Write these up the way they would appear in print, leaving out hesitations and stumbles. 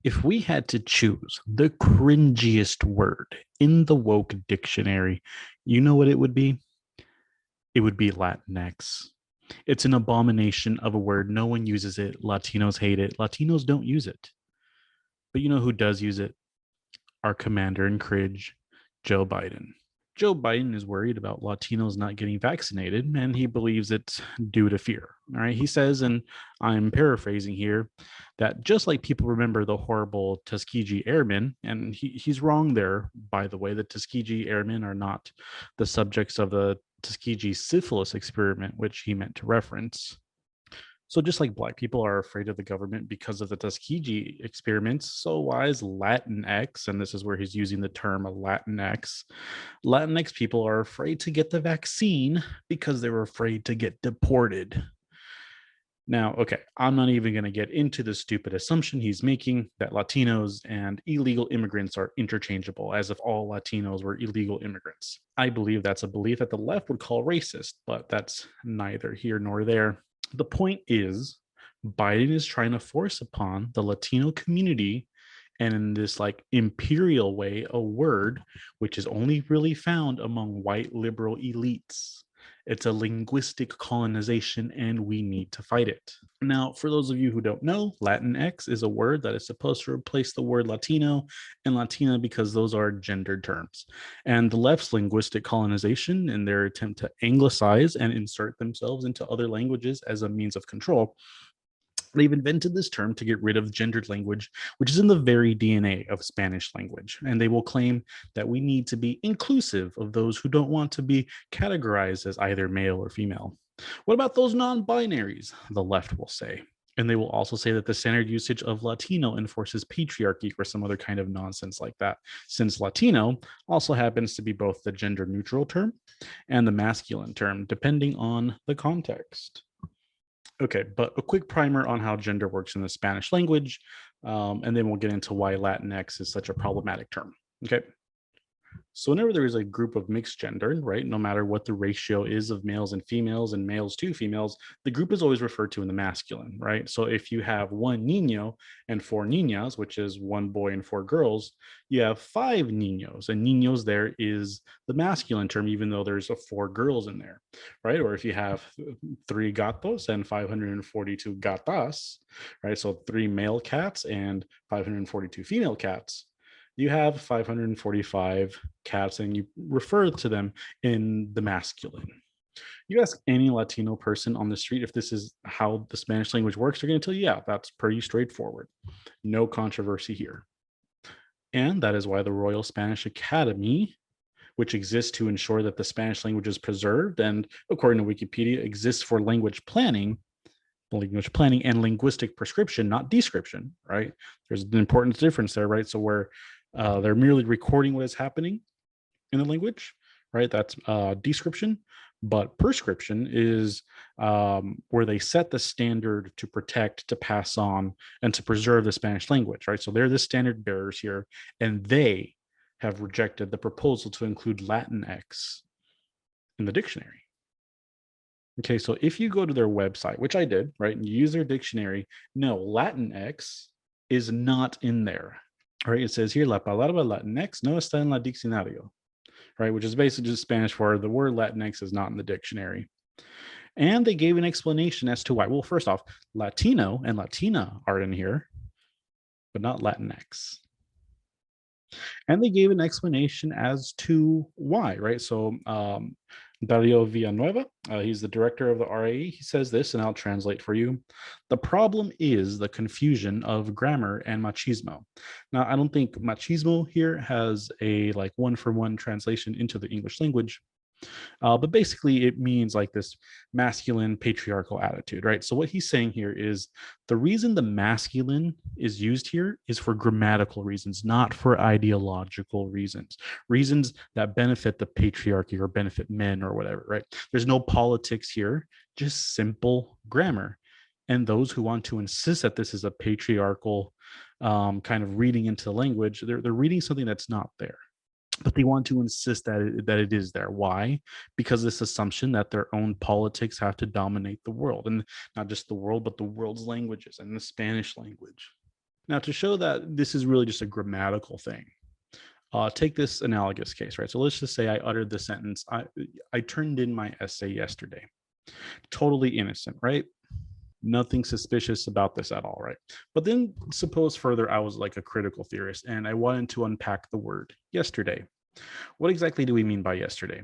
If we had to choose the cringiest word in the woke dictionary, you know what it would be? It would be Latinx. It's an abomination of a word. No one uses it. Latinos hate it. Latinos don't use it. But you know who does use it? Our commander in cringe, Joe Biden. Joe Biden is worried about Latinos not getting vaccinated, and he believes it's due to fear. All right. He says, and I'm paraphrasing here, that just like people remember the horrible Tuskegee Airmen, and he's wrong there, by the way, the Tuskegee Airmen are not the subjects of the Tuskegee syphilis experiment, which he meant to reference. So just like Black people are afraid of the government because of the Tuskegee experiments, so why is Latinx, and this is where he's using the term Latinx, Latinx people are afraid to get the vaccine because they were afraid to get deported. Now, okay, I'm not even going to get into the stupid assumption he's making that Latinos and illegal immigrants are interchangeable, as if all Latinos were illegal immigrants. I believe that's a belief that the left would call racist, but that's neither here nor there. The point is, Biden is trying to force upon the Latino community, and in this like imperial way, a word which is only really found among white liberal elites. It's a linguistic colonization, and we need to fight it. Now, for those of you who don't know, Latinx is a word that is supposed to replace the word Latino and Latina because those are gendered terms. And the left's linguistic colonization, in their attempt to anglicize and insert themselves into other languages as a means of control, they've invented this term to get rid of gendered language, which is in the very DNA of Spanish language. And they will claim that we need to be inclusive of those who don't want to be categorized as either male or female. What about those non binaries? The left will say. And they will also say that the standard usage of Latino enforces patriarchy or some other kind of nonsense like that, since Latino also happens to be both the gender neutral term and the masculine term, depending on the context. Okay, but a quick primer on how gender works in the Spanish language, and then we'll get into why Latinx is such a problematic term. Okay. So whenever there is a group of mixed gender, right, no matter what the ratio is of males and males to females, the group is always referred to in the masculine, right? So if you have one niño and four niñas, which is one boy and four girls, you have five niños, and niños there is the masculine term, even though there's four girls in there, right? Or if you have three gatos and 542 gatas, right? So three male cats and 542 female cats, you have 545 cats and you refer to them in the masculine. You ask any Latino person on the street if this is how the Spanish language works, they're going to tell you, yeah, that's pretty straightforward. No controversy here. And that is why the Royal Spanish Academy, which exists to ensure that the Spanish language is preserved and, according to Wikipedia, exists for language planning and linguistic prescription, not description, right? There's an important difference there, right? So where they're merely recording what is happening in the language, right? That's description. But prescription is where they set the standard to protect, to pass on, and to preserve the Spanish language, right? So they're the standard bearers here, and they have rejected the proposal to include Latinx in the dictionary. Okay, so if you go to their website, which I did, right, and you use their dictionary, no, Latinx is not in there. All right, it says here, la palabra Latinx no está en la diccionario, right, which is basically just Spanish for the word Latinx is not in the dictionary. And they gave an explanation as to why. Well, first off, Latino and Latina are in here, but not Latinx. And they gave an explanation as to why, right? So Dario Villanueva, he's the director of the RAE. He says this, and I'll translate for you. The problem is the confusion of grammar and machismo. Now, I don't think machismo here has a like one-for-one translation into the English language. But basically, it means like this masculine patriarchal attitude, right? So, what he's saying here is the reason the masculine is used here is for grammatical reasons, not for ideological reasons, reasons that benefit the patriarchy or benefit men or whatever, right? There's no politics here, just simple grammar. And those who want to insist that this is a patriarchal kind of reading into the language, they're reading something that's not there, but they want to insist that it is there. Why? Because this assumption that their own politics have to dominate the world, and not just the world, but the world's languages and the Spanish language. Now, to show that this is really just a grammatical thing, take this analogous case, right? So let's just say I uttered the sentence, I turned in my essay yesterday. Totally innocent, right? Nothing suspicious about this at all, right? But then suppose further I was like a critical theorist and I wanted to unpack the word yesterday. What exactly do we mean by yesterday?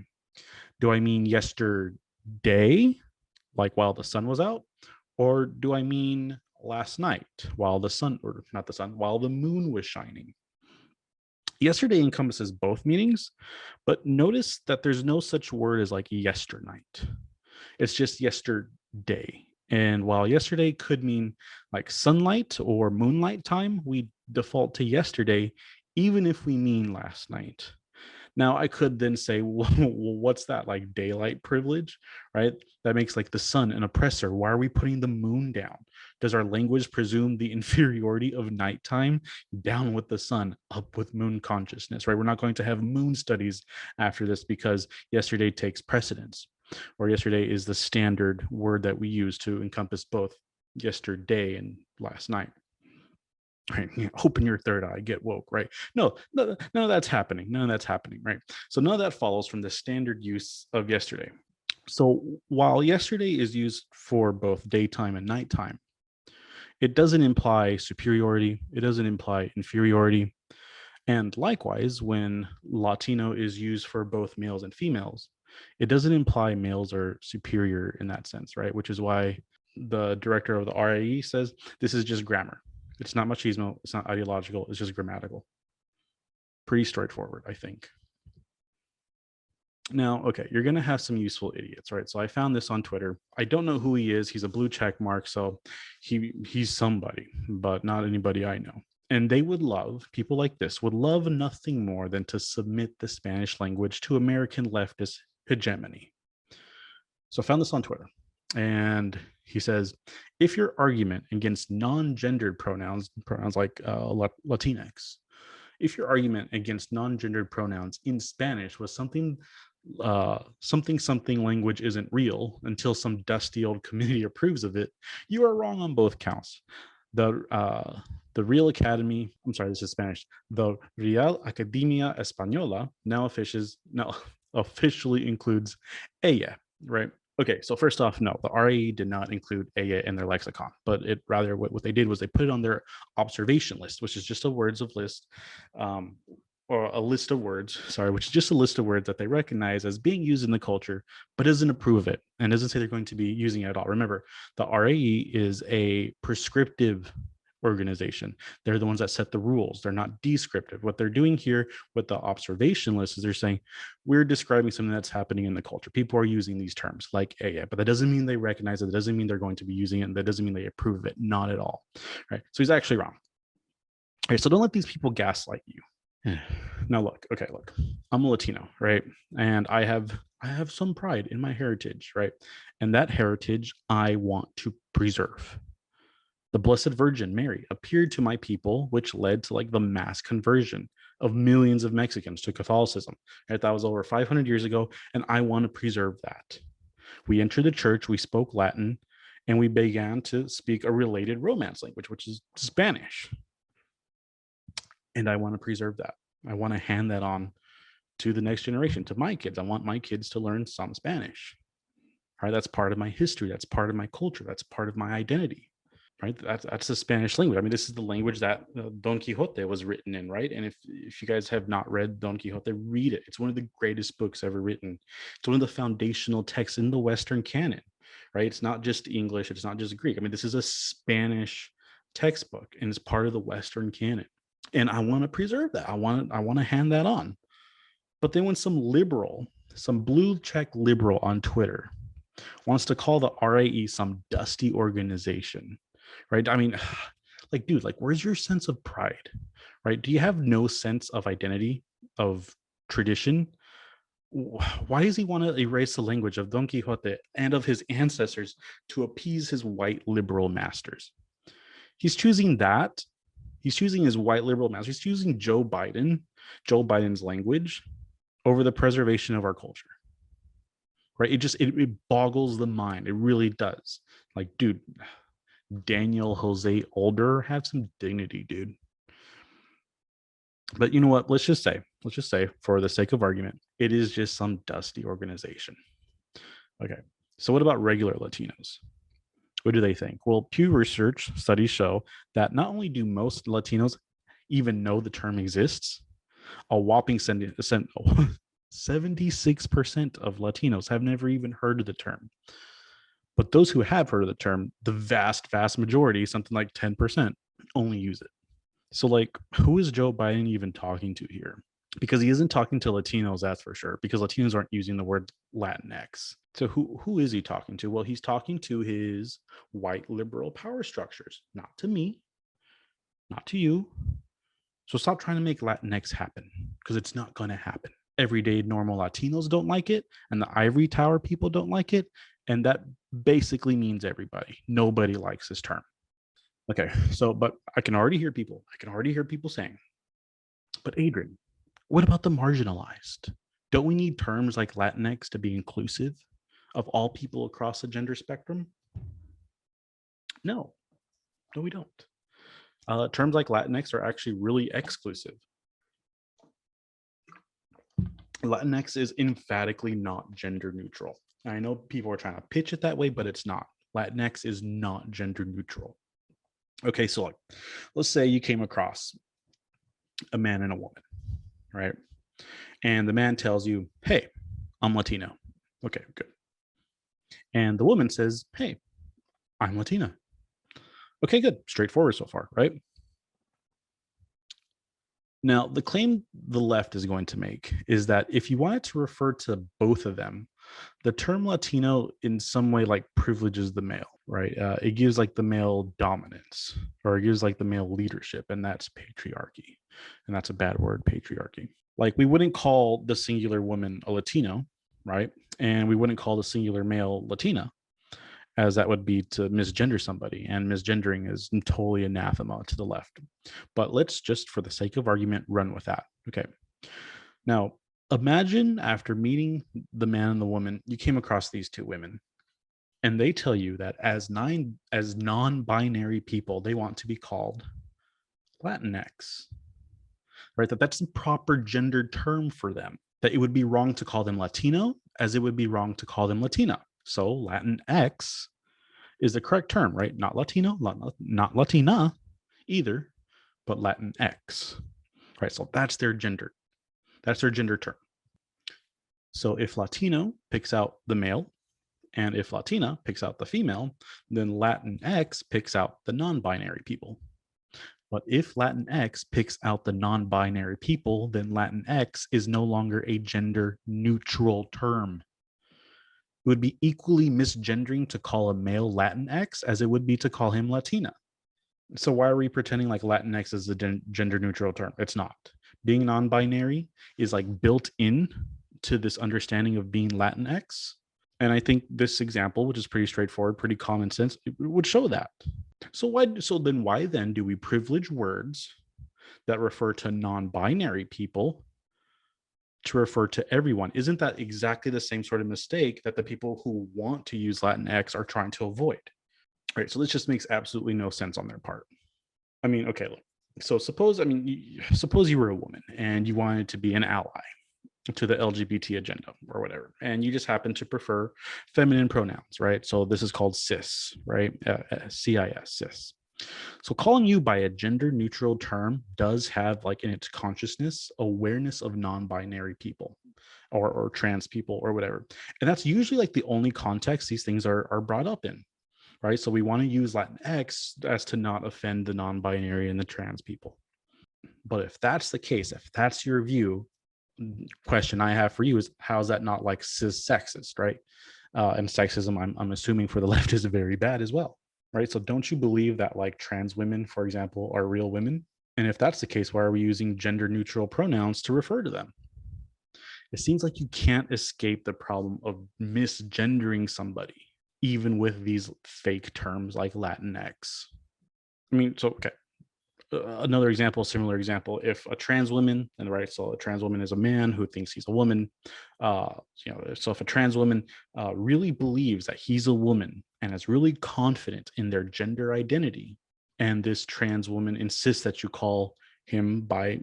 Do I mean yesterday, like while the sun was out? Or do I mean last night while the sun, or not the sun, while the moon was shining? Yesterday encompasses both meanings, but notice that there's no such word as like yesternight. It's just yesterday. And while yesterday could mean like sunlight or moonlight time, we default to yesterday, even if we mean last night. Now, I could then say, well, what's that, like daylight privilege, right? That makes like the sun an oppressor. Why are we putting the moon down? Does our language presume the inferiority of nighttime? Down with the sun, up with moon consciousness, right? We're not going to have moon studies after this because yesterday takes precedence, or yesterday is the standard word that we use to encompass both yesterday and last night. Right, open your third eye, get woke, right? None of that's happening, right? So none of that follows from the standard use of yesterday. So while yesterday is used for both daytime and nighttime, it doesn't imply superiority, it doesn't imply inferiority. And likewise, when Latino is used for both males and females, it doesn't imply males are superior in that sense, right? Which is why the director of the RAE says this is just grammar. It's not machismo, it's not ideological, it's just grammatical. Pretty straightforward, I think. Now, okay, you're gonna have some useful idiots, right? So I found this on Twitter. I don't know who he is. He's a blue check mark, so he's somebody, but not anybody I know. And they would love, people like this would love nothing more than to submit the Spanish language to American leftist hegemony. So I found this on Twitter. And he says, if your argument against non-gendered pronouns like Latinx, if your argument against non-gendered pronouns in Spanish was something language isn't real until some dusty old committee approves of it, you are wrong on both counts. The Real Academy, I'm sorry, this is Spanish. The Real Academia Española now officially includes ella, right? Okay, so first off, no, the RAE did not include ella in their lexicon, but it rather what they did was they put it on their observation list, which is just a words of list, or a list of words, sorry, which is just a list of words that they recognize as being used in the culture, but doesn't approve it and doesn't say they're going to be using it at all. Remember, the RAE is a prescriptive organization. They're the ones that set the rules. They're not descriptive. What they're doing here with the observation list is they're saying we're describing something that's happening in the culture. People are using these terms like ella, but that doesn't mean they recognize it. That doesn't mean they're going to be using it. And that doesn't mean they approve of it. Not at all. Right. So he's actually wrong. Okay, so don't let these people gaslight you. Now look, I'm a Latino, right? And I have some pride in my heritage, right? And that heritage I want to preserve. The Blessed Virgin Mary appeared to my people, which led to like the mass conversion of millions of Mexicans to Catholicism. Right? That was over 500 years ago, and I want to preserve that. We entered the church, we spoke Latin, and we began to speak a related Romance language, which is Spanish. And I want to preserve that. I want to hand that on to the next generation, to my kids. I want my kids to learn some Spanish. Right? That's part of my history. That's part of my culture. That's part of my identity. Right? That's the Spanish language. I mean, this is the language that Don Quixote was written in, right? And if you guys have not read Don Quixote, read it. It's one of the greatest books ever written. It's one of the foundational texts in the Western canon, right? It's not just English. It's not just Greek. I mean, this is a Spanish textbook, and it's part of the Western canon. And I want to preserve that. I want to hand that on. But then when some blue check liberal on Twitter wants to call the RAE some dusty organization, right? I mean, like, dude, like, where's your sense of pride, right? Do you have no sense of identity, of tradition? Why does he want to erase the language of Don Quixote and of his ancestors to appease his white liberal masters? He's choosing that. He's choosing his white liberal master. He's choosing Joe Biden's language over the preservation of our culture. Right? It boggles the mind. It really does. Like, dude, Daniel Jose Older. Have some dignity, dude. But you know what? Let's just say, for the sake of argument, it is just some dusty organization. Okay. So what about regular Latinos? What do they think? Well, Pew Research studies show that not only do most Latinos even know the term exists, a whopping 76% of Latinos have never even heard of the term. But those who have heard of the term, the vast majority, something like 10%, only use it. So, like, who is Joe Biden even talking to here? Because he isn't talking to Latinos, that's for sure, because Latinos aren't using the word Latinx. So who is he talking to? Well, he's talking to his white liberal power structures, not to me, not to you. So stop trying to make Latinx happen, because it's not going to happen. Everyday normal Latinos don't like it, and the ivory tower people don't like it, and that basically means everybody. Nobody likes this term. Okay, so but I can already hear people saying, but Adrian, what about the marginalized? Don't we need terms like Latinx to be inclusive of all people across the gender spectrum? No, no, we don't. Terms like Latinx are actually really exclusive. Latinx is emphatically not gender neutral. I know people are trying to pitch it that way, but it's not. Latinx is not gender neutral. Okay, so like, let's say you came across a man and a woman, right? And the man tells you, hey, I'm Latino. Okay, good. And the woman says, hey, I'm Latina. Okay, good. Straightforward so far, right? Now, the claim the left is going to make is that if you wanted to refer to both of them, the term Latino in some way like privileges the male, right? It gives like the male dominance, or it gives like the male leadership, and that's patriarchy. And that's a bad word, patriarchy. Like, we wouldn't call the singular woman a Latino, right? And we wouldn't call the singular male Latina, as that would be to misgender somebody, and misgendering is totally anathema to the left. But let's just, for the sake of argument, run with that. Okay. Now, imagine after meeting the man and the woman, you came across these two women, and they tell you that as non-binary people, they want to be called Latinx, right? That's the proper gendered term for them. That it would be wrong to call them Latino, as it would be wrong to call them Latina. So Latinx is the correct term, right? Not Latino, not Latina either, but Latinx, right? So that's their gender. That's their gender term. So if Latino picks out the male, and if Latina picks out the female, then Latinx picks out the non-binary people. But if Latinx picks out the non-binary people, then Latinx is no longer a gender neutral term. It would be equally misgendering to call a male Latinx as it would be to call him Latina. So why are we pretending like Latinx is a gender neutral term? It's not. Being non-binary is like built in to this understanding of being Latinx. And I think this example, which is pretty straightforward, pretty common sense, it would show that. So why then do we privilege words that refer to non-binary people to refer to everyone? Isn't that exactly the same sort of mistake that the people who want to use Latinx are trying to avoid? All right, so this just makes absolutely no sense on their part. I mean, okay, look. So suppose you were a woman and you wanted to be an ally to the LGBT agenda or whatever, and you just happen to prefer feminine pronouns, right? So this is called cis, right? CIS, cis. So calling you by a gender neutral term does have, like, in its consciousness, awareness of non-binary people or trans people or whatever. And that's usually like the only context these things are brought up in, right? So we want to use Latinx as to not offend the non-binary and the trans people. But if that's the case, if that's your view, question I have for you is, how is that not like cis sexist, right? And sexism, I'm assuming for the left, is very bad as well, right? So don't you believe that like trans women, for example, are real women? And if that's the case, why are we using gender neutral pronouns to refer to them? It seems like you can't escape the problem of misgendering somebody, even with these fake terms like Latinx. I mean, so, okay. Another example, similar example, if a trans woman, and right, so a trans woman is a man who thinks he's a woman, so if a trans woman really believes that he's a woman and is really confident in their gender identity, and this trans woman insists that you call him by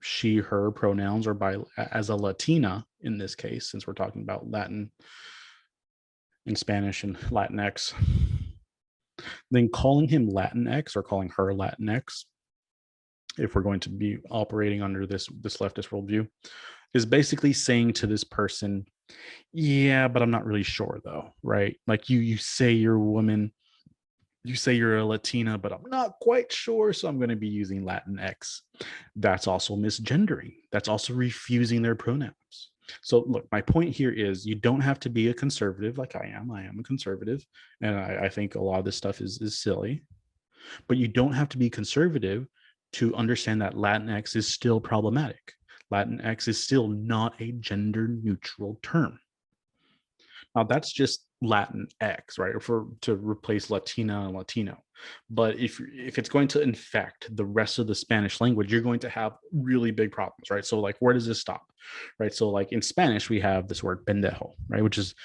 she, her pronouns, or by as a Latina in this case, since we're talking about Latin and Spanish and Latinx, then calling him Latinx or calling her Latinx, if we're going to be operating under this leftist worldview, is basically saying to this person, yeah, but I'm not really sure though, right? Like you say you're a woman, you say you're a Latina, but I'm not quite sure, so I'm going to be using Latinx. That's also misgendering. That's also refusing their pronouns. So look, my point here is you don't have to be a conservative like I am. I am a conservative, and I think a lot of this stuff is silly, but you don't have to be conservative to understand that Latinx is still problematic. Latinx is still not a gender neutral term. Now that's just Latinx, right? Or to replace Latina and Latino. But if it's going to infect the rest of the Spanish language, you're going to have really big problems, right? So like, where does this stop, right? So like in Spanish, we have this word pendejo, right, which is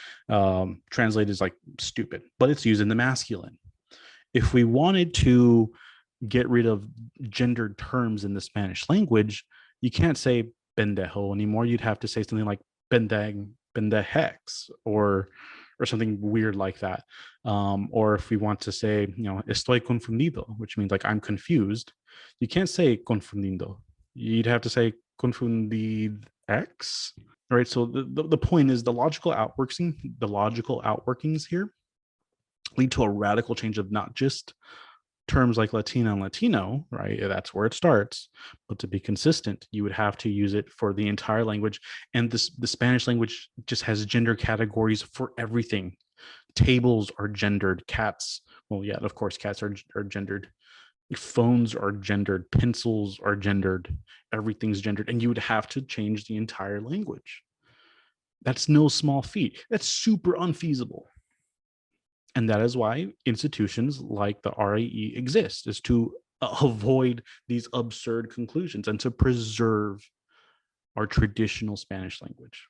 translated as like stupid, but it's used in the masculine. If we wanted to get rid of gendered terms in the Spanish language, you can't say pendejo anymore. You'd have to say something like pendeg, pendejex, or something weird like that. Or if we want to say, estoy confundido, which means like I'm confused, you can't say confundido. You'd have to say confundidex. All right. So the point is the logical outworkings here lead to a radical change of not just terms like Latina and Latino, right? That's where it starts. But to be consistent, you would have to use it for the entire language. And the Spanish language just has gender categories for everything. Tables are gendered. Cats, well, yeah, of course, cats are gendered. Phones are gendered. Pencils are gendered. Everything's gendered. And you would have to change the entire language. That's no small feat. That's super unfeasible. And that is why institutions like the RAE exist, is to avoid these absurd conclusions and to preserve our traditional Spanish language.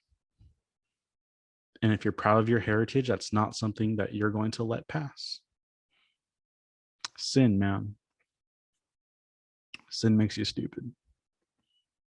And if you're proud of your heritage, that's not something that you're going to let pass. Sin, man. Sin makes you stupid.